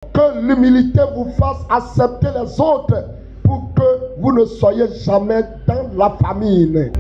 Que l'humilité vous fasse accepter les autres pour que vous ne soyez jamais dans la famine.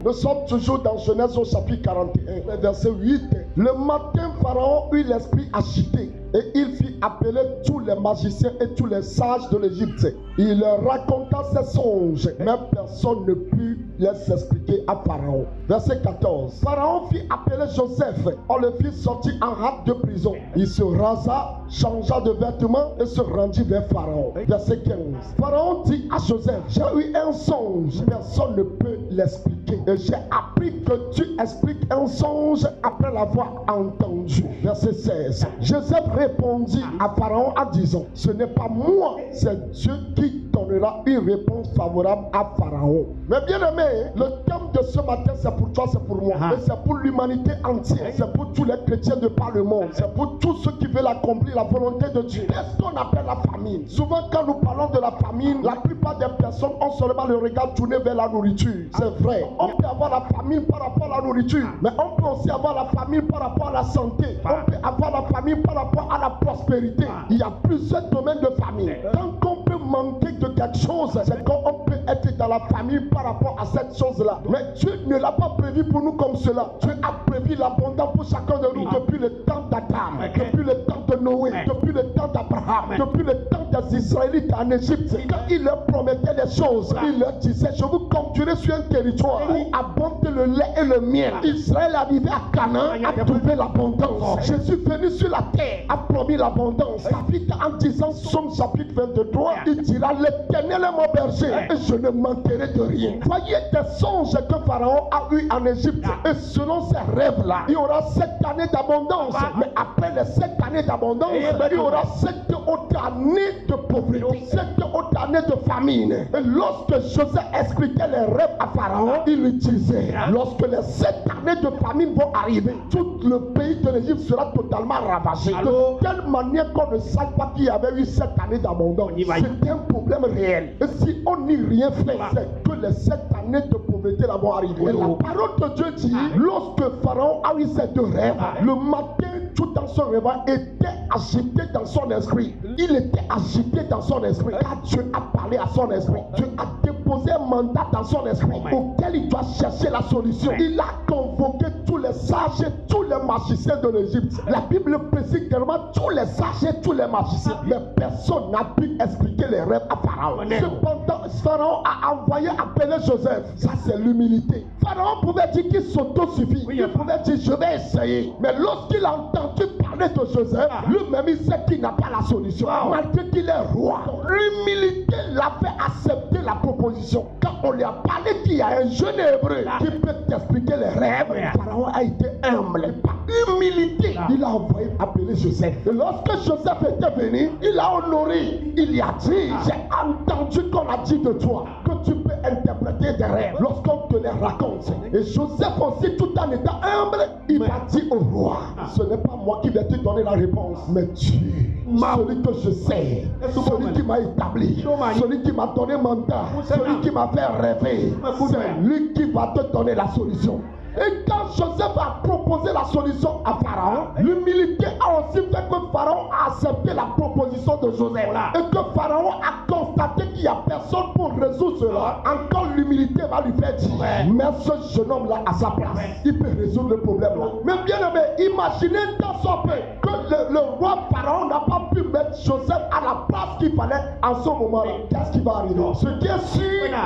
Nous sommes toujours dans Genèse au chapitre 41, verset 8. Le matin, Pharaon eut l'esprit agité et il fit appeler tous les magiciens et tous les sages de l'Égypte. Il leur raconta ses songes, mais personne ne put les expliquer à Pharaon. Verset 14. Pharaon fit appeler Joseph. On le fit sortir en rate de prison. Il se rasa, changea de vêtements et se rendit vers Pharaon. Verset 15. Pharaon dit à Joseph, j'ai eu un songe, personne ne peut l'expliquer. Et j'ai appris que tu expliques un songe après l'avoir entendu. Verset 16. Joseph répondit à Pharaon en disant, ce n'est pas moi, c'est Dieu qui donnera une réponse favorable à Pharaon. Mais bien aimé, le thème de ce matin, c'est pour toi, c'est pour moi. Et c'est pour l'humanité entière. C'est pour tous les chrétiens de par le monde. C'est pour tous ceux qui veulent accomplir la volonté de Dieu. Qu'est-ce qu'on appelle la famine? Souvent, quand nous parlons de la famine, la plupart des personnes ont seulement le regard tourné vers la nourriture. C'est vrai. On peut avoir la famine par rapport à la nourriture. Mais on peut aussi avoir la famine par rapport à la santé. On peut avoir la famine par rapport à la prospérité. Il y a plusieurs domaines de famine. Tant qu'on peut manquer de quelque chose, c'est qu'on peut être dans la famine par rapport à cette chose-là. Mais Dieu ne l'a pas prévu pour nous comme cela. Dieu a prévu l'abondance pour chacun de nous depuis le temps d'Adam, depuis le temps de Noé, depuis le temps d'Abraham, depuis le temps des Israélites en Égypte. Quand il leur promettait des choses, il leur disait, je vous conduirai sur un territoire où abonde le lait et le miel. Israël arrivé à Canaan a trouvé l'abondance. Jésus venu sur la terre a promis l'abondance. David en disant Somme chapitre 23, il dira, l'Éternel est mon berger et je ne manquerai de rien. Voyez des songes que Pharaon a eu en Égypte. Et selon ces rêves-là, il y aura 7 années d'abondance. Mais après les 7 années d'abondance, il y aura 7 autres années de pauvreté, 7 autres années de famine. Et lorsque Joseph expliquait les rêves à Pharaon, il lui disait, lorsque les 7 années de famine vont arriver, tout le pays de l'Égypte sera totalement ravagé. De telle manière qu'on ne sache pas qu'il y avait eu 7 années d'abondance. C'est un problème réel. Et si on n'y rien fait, c'est que les 7 années de pauvreté là vont arriver. Et la parole de Dieu dit, lorsque Pharaon a eu ces 2 rêves, le matin, tout dans son réveil était agité dans son esprit. Il était agité dans son esprit. Car Dieu a parlé à son esprit. Dieu a déposé un mandat dans son esprit auquel il doit chercher la solution. Il a convoqué tous les sages et tous les magiciens de l'Égypte. La Bible précise clairement tous les sages et tous les magiciens. Mais personne n'a pu expliquer les rêves à Pharaon. Cependant, Pharaon a envoyé appeler Joseph. Ça, c'est l'humilité. Pharaon pouvait dire qu'il s'auto-suffit. Il pouvait dire, je vais essayer. Mais lorsqu'il a entendu parler de Joseph, lui-même, il sait qu'il n'a pas la solution. Malgré qu'il est roi. L'humilité l'a fait accepter la proposition. Quand on lui a parlé qu'il y a un jeune hébreu qui peut t'expliquer les rêves, Pharaon a été humble. Par humilité, il a envoyé appeler Joseph. Et lorsque Joseph était venu, il a honoré. Il lui a dit, j'ai entendu qu'on a dit de toi que tu peux interpréter des rêves lorsqu'on te les raconte. Et Joseph aussi, tout en étant humble, il a dit au roi, ce n'est pas moi qui vais te donner la réponse, mais Dieu, celui que je sais, celui qui m'a établi, celui qui m'a donné mandat, celui qui m'a fait rêver, c'est lui qui va te donner la solution. Et quand Joseph a proposé la solution à Pharaon, l'humilité a aussi fait que Pharaon a accepté la proposition de Joseph. Et que Pharaon a constaté qu'il n'y a personne pour résoudre cela. Encore l'humilité va lui faire dire, mais ce jeune homme-là à sa place, il peut résoudre le problème là. Mais bien aimé, imaginez dans son pays que le roi Pharaon n'a pas pu mettre Joseph à la place qu'il fallait en ce moment-là. Qu'est-ce qui va arriver? Ce qui est sûr,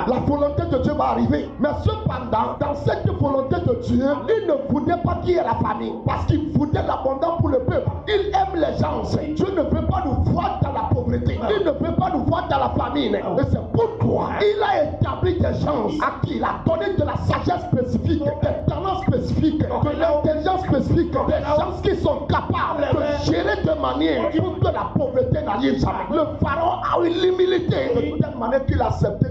la volonté de Dieu va arriver. Mais cependant, dans cette volonté de Dieu, il ne voulait pas qu'il y ait la famine parce qu'il voulait l'abondance pour le peuple. Il aime les gens. Dieu ne veut pas nous voir dans la pauvreté. Il ne veut pas nous voir dans la famine. Et c'est pourquoi il a établi des gens à qui il a donné de la sagesse spécifique, des talents spécifiques, de l'intelligence spécifique, des gens qui sont capables de gérer de manière pour que la pauvreté n'arrive jamais. Le pharaon a eu l'humilité de telle manière qu'il a accepté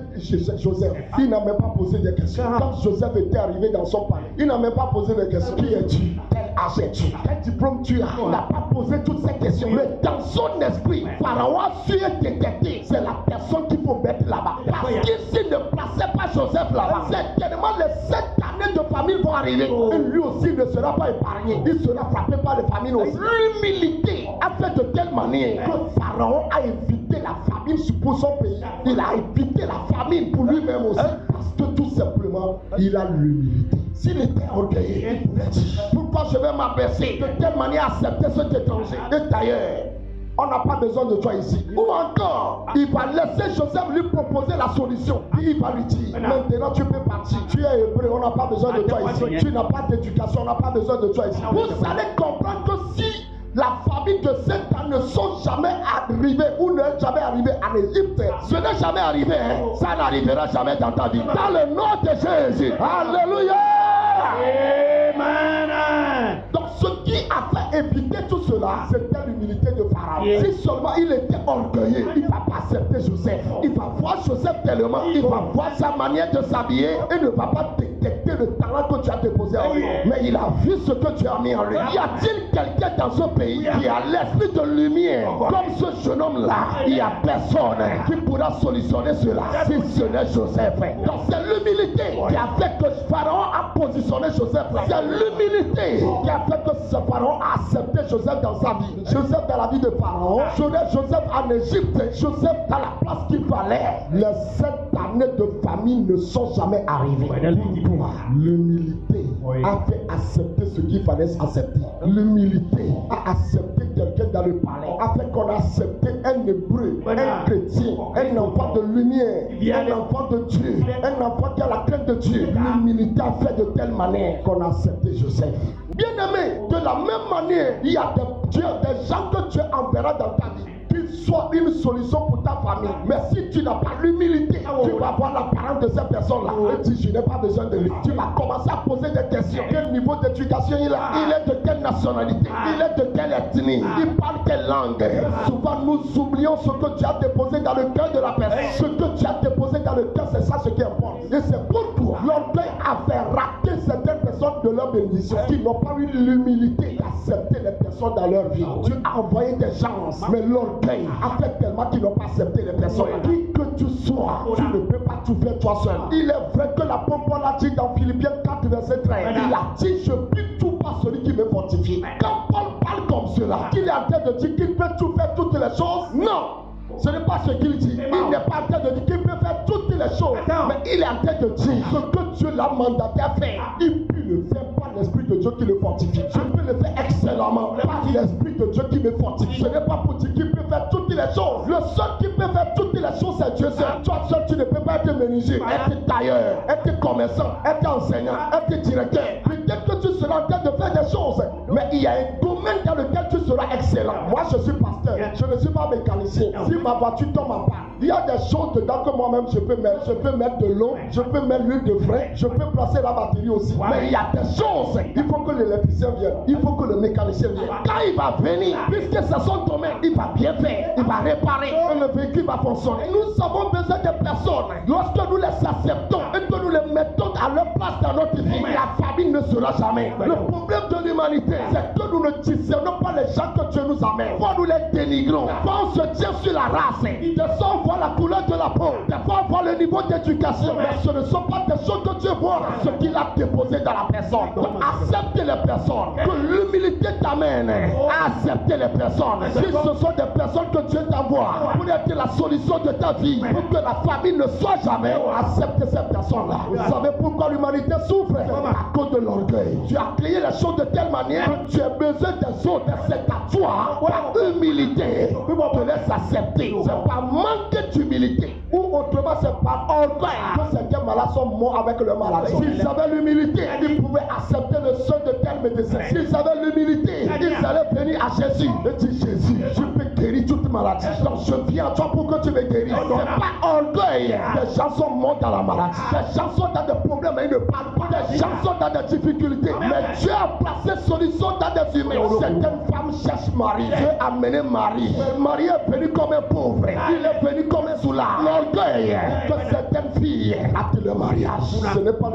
Joseph. Il n'a même pas posé des questions. Quand Joseph était arrivé dans son palais, il n'a même pas posé des questions. Qui es-tu? Quel âge es-tu? Quel diplôme tu as? Il n'a pas posé poser toutes ces questions. Mais dans son esprit, Pharaon a su détecter. C'est la personne qu'il faut mettre là-bas. Parce que s'il ne plaçait pas Joseph là-bas, certainement les 7 années de famine vont arriver. Et lui aussi ne sera pas épargné. Il sera frappé par les famines aussi. L'humilité a fait de telle manière que Pharaon a évité la famine pour son pays. Il a évité la famine pour lui-même aussi. Parce que tout simplement, il a l'humilité. S'il était orgueilleux, il pouvait dire pourquoi je vais m'abaisser de telle manière à accepter cet étranger. Et d'ailleurs, on n'a pas besoin de toi ici. Ou encore, il va laisser Joseph lui proposer la solution. Il va lui dire, maintenant tu peux partir. Tu es hébreu, on n'a pas besoin de toi ici. Tu n'as pas d'éducation, on n'a pas besoin de toi ici. Vous allez comprendre que si la famille de 7 ans ne sont jamais arrivées ou n'est jamais arrivée en Égypte, ce n'est jamais arrivé. Ça n'arrivera jamais dans ta vie. Dans le nom de Jésus. Alléluia. Amen. Donc ce qui a fait éviter tout cela, c'était l'humilité de Pharaon. Si seulement il était orgueilleux, il ne va pas accepter Joseph. Il va voir Joseph tellement, il va voir sa manière de s'habiller et ne va pas détecter le talent que tu as déposé en lui. Mais il a vu ce que tu as mis en lui. Y a-t-il quelqu'un dans ce pays qui a l'esprit de lumière comme ce jeune homme-là? Il n'y a personne qui pourra solutionner cela si ce n'est Joseph. Donc c'est l'humilité qui a fait que Pharaon a positionné Joseph là. C'est l'humilité qui a fait que ce Pharaon a accepté Joseph dans sa vie. Joseph dans la vie de Pharaon, Joseph en Égypte, Joseph dans la place qu'il fallait. Les 7 années de famine ne sont jamais arrivées. L'humilité a fait accepter ce qu'il fallait accepter. L'humilité a accepté quelqu'un dans le palais, a fait qu'on a accepté un hébreu, un chrétien, un enfant de lumière, un enfant de Dieu, un enfant qui a la crainte de Dieu. L'humilité a fait de telle manière qu'on a accepté Joseph. Bien aimé, de la même manière, il y a des gens que Dieu enverra dans ta vie, qu'ils soient une solution pour ta famille. Mais si tu n'as pas l'humilité, tu vas voir l'apparence de cette personne-là et tu dis, je n'ai pas besoin de lui. Tu vas commencer à poser des questions. Quel niveau d'éducation il a? Il est de quelle nationalité? Il est de quelle ethnie? Il parle quelle langue? Souvent nous oublions ce que tu as déposé dans le cœur de la personne. Ce que tu as déposé dans le cœur, c'est ça ce qui importe. Et c'est pourquoi l'orgueil a fait rater certaines personnes de leur bénédiction qui n'ont pas eu l'humilité d'accepter les personnes dans leur vie. Tu as envoyé des gens, mais l'orgueil a fait tellement qu'ils n'ont pas accepté les personnes. Qui que tu sois, tu ne peux pas tout faire toi seul. Il est vrai que l'apôtre Paul a dit dans Philippiens 4, verset 13, il a dit, je puis tout par celui qui me fortifie. Quand Paul parle comme cela, qu'il est en train de dire qu'il peut tout faire toutes les choses, non. Ce n'est pas ce qu'il dit. Il n'est pas en train de dire qu'il peut faire toutes les choses. Mais il est en train de dire ce que Dieu l'a mandaté à faire. Il peut le faire par l'Esprit de Dieu qui le fortifie. Je peux le faire excellemment par l'Esprit de Dieu qui me fortifie. Ce n'est pas pour dire qu'il peut faire toutes les choses. Le seul qui peut faire toutes les choses, c'est Dieu seul. Toi seul, tu ne peux pas être menuisier, être tailleur, être commerçant, être enseignant, être directeur. Peut-être que tu seras en train de faire des choses, mais il y a un domaine dans lequel tu seras excellent. Moi, je suis pasteur, je ne suis pas mécanicien. Si ma voiture tombe en panne, il y a des choses dedans que moi-même je peux mettre. Je peux mettre de l'eau, je peux mettre l'huile de frein, je peux placer la batterie aussi. Mais il y a des choses, il faut que l'électricien vienne, il faut que le mécanicien vienne. Quand il va venir, puisque c'est son domaine, il va bien faire, il va réparer et le véhicule va fonctionner. Nous avons besoin de personnes. Lorsque nous les acceptons et que nous les mettons à leur place dans notre vie, la famine ne sera jamais. Le problème de l'humanité, c'est que nous ne discernons pas les gens que Dieu nous amène. Fois nous les dénigrons. Fois on se tient sur la race. Des fois on voit la couleur de la peau. Des fois on voit le niveau d'éducation. Mais ce ne sont pas des choses que Dieu voit. Ce qu'il a déposé dans la personne. Donc acceptez les personnes. Que l'humilité t'amène à accepter les personnes. Si ce sont des personnes que Dieu t'envoie pour être la solution de ta vie, pour que la famille ne soit jamais, acceptez ces personnes-là. Vous savez pourquoi l'humanité souffre? À cause de l'orgueil. Tu as créé les choses de telle manière que tu as besoin des autres. C'est à toi, par humilité, te laisse accepter. C'est par manque d'humilité. Ou autrement, c'est par orgueil que certains malades sont morts avec leur maladie. S'ils avaient l'humilité, ils pouvaient accepter le seul de tel médecin. S'ils avaient l'humilité, ils allaient venir à Jésus et dire, Jésus, je peux guérir toute maladie. Donc je viens à toi pour que tu me guérisses. C'est pas orgueil. Des gens sont morts dans la maladie. Des gens sont dans des problèmes et ils ne parlent pas. Des gens sont dans des difficultés. Mais Dieu a placé solution dans des humains. Certaines femmes cherchent Marie. Dieu a amené Marie. Marie est venue comme un pauvre. Il est venu comme un soulard. L'orgueil que certaines filles attendent le mariage. Ce n'est pas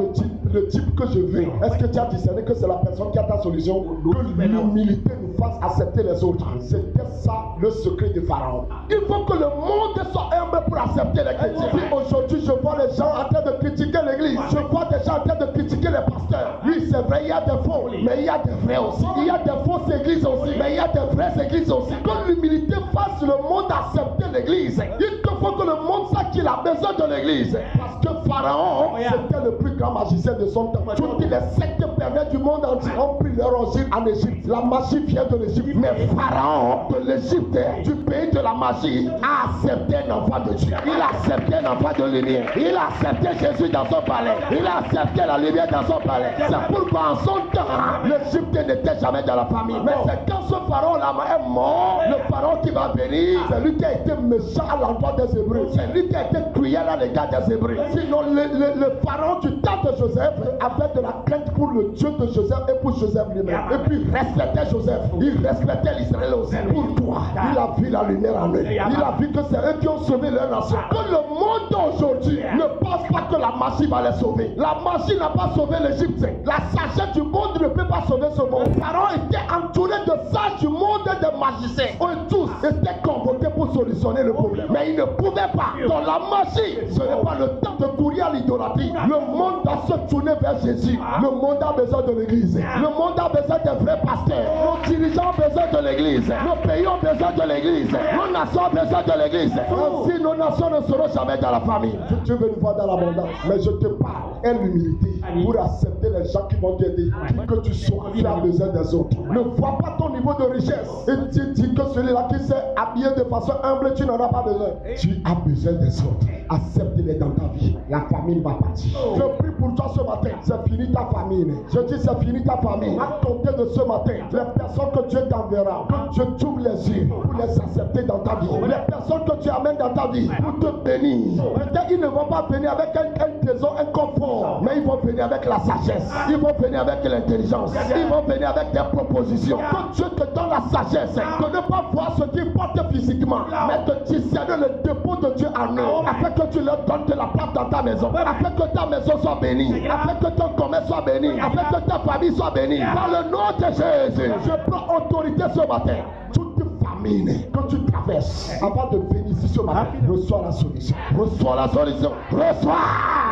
le type que je veux. Est-ce que tu as discerné que c'est la personne qui a ta solution? Que l'humilité nous fasse accepter les autres. C'était ça le secret de Pharaon. Il faut que le monde soit humble pour accepter les chrétiens. Aujourd'hui, je vois les gens en train de critiquer l'église. Je vois des gens en train de critiquer les pasteurs. Oui, c'est vrai, il y a des faux, mais il y a des vrais aussi. Il y a des fausses églises aussi, mais il y a des vraies églises aussi. Que l'humilité fasse le monde accepter l'église. Il faut que le monde sache qu'il a besoin de l'église. Parce que Pharaon, c'était le plus grand magicien de son temps. Toutes les sectes perverses du monde entier ont pris leur origine en Égypte. La magie vient de l'Égypte. Mais Pharaon de l'Égypte, du pays de la magie, a accepté un enfant de Dieu. Il a accepté un enfant de lumière. Il a accepté Jésus dans son palais. Il a accepté la lumière dans son palais. C'est pourquoi en son temps, l'Égypte n'était jamais dans la famille. Mais c'est quand ce Pharaon-là est mort, le Pharaon qui va venir, c'est lui qui a été méchant à l'endroit des Hébreux. C'est lui qui a été cruel à l'égard des Hébreux. Sinon, le Pharaon du temps de Joseph avait de la crainte pour le Dieu de Joseph et pour Joseph lui-même. Et puis, il respectait Joseph. Il respectait l'Israël aussi. Pourquoi? Il a vu la lumière en eux. Il a vu que c'est eux qui ont sauvé leur nation. Que le monde d'aujourd'hui ne pense pas que la magie va les sauver. La magie n'a pas sauvé l'Égypte. La sagesse du monde ne peut pas sauver ce monde. Le Pharaon était entouré de sages du monde et de magiciens. Eux tous étaient convoqués pour solutionner le problème. Mais ils ne pouvaient pas. Dans la magie, ce n'est pas le temps de courir à l'idolâtrie. Le monde doit se tourner vers Jésus. Le monde a besoin de l'église. Le monde a besoin des vrais pasteurs. Nos dirigeants ont besoin de l'église. Nos pays ont besoin de l'église. Nos nations ont besoin de l'église. Ainsi, nos nations ne seront jamais dans la famille. Tu veux nous voir dans l'abondance. Mais je te parle. Aie l'humilité pour accepter les gens qui vont t'aider. Dis que tu sois, tu as besoin des autres. Ne vois pas ton niveau de richesse. Et tu dis que celui-là qui s'est habillé de façon humble, tu n'en as pas besoin. Tu as besoin des autres. Accepte-les dans ta vie. La famine va partir. Je prie pour toi ce matin. C'est fini ta famine. Je dis c'est fini ta famine. À compter de ce matin, les personnes que Dieu t'enverra, que Dieu t'ouvre les yeux pour les accepter dans ta vie. Les personnes que tu amènes dans ta vie pour te bénir. Peut-être ils ne vont pas venir avec un trésor, un confort, mais ils vont venir avec la sagesse. Ils vont venir avec l'intelligence. Ils vont venir avec des propositions. Que Dieu te donne la sagesse de ne pas voir ce qu'ils portent physiquement, mais de discerner le dépôt de Dieu en eux, afin que tu leur donnes de la place dans ta maison, afin que ta maison soit bénie, afin que ton commerce soit béni, afin que ta famille soit bénie. Dans le nom de Jésus, je prends autorité ce matin. Toute famine que tu traverses, avant de venir ici ce matin, reçois la solution. Reçois la solution. Reçois.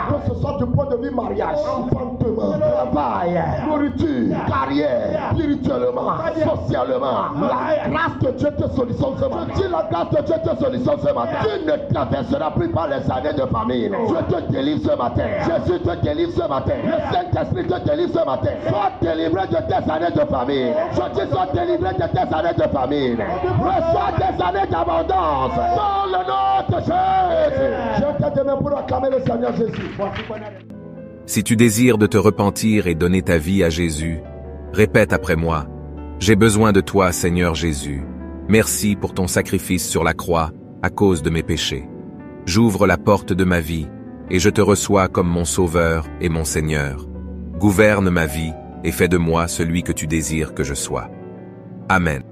Que ce soit du point de vue mariage, enfantement, travail, nourriture, carrière, spirituellement, socialement. La grâce de Dieu te solutionne ce matin. Je dis la grâce de Dieu te solutionne ce matin. Tu ne traverseras plus par les années de famine. Dieu te délivre ce matin. Jésus te délivre ce matin. Le Saint-Esprit te délivre ce matin. Sois délivré de tes années de famine. Je dis sois délivré de tes années de famine. Reçois des années d'abondance. Dans le nom de Jésus. Je te demande pour acclamer le Seigneur Jésus. Si tu désires de te repentir et donner ta vie à Jésus, répète après moi. J'ai besoin de toi, Seigneur Jésus. Merci pour ton sacrifice sur la croix à cause de mes péchés. J'ouvre la porte de ma vie et je te reçois comme mon Sauveur et mon Seigneur. Gouverne ma vie et fais de moi celui que tu désires que je sois. Amen.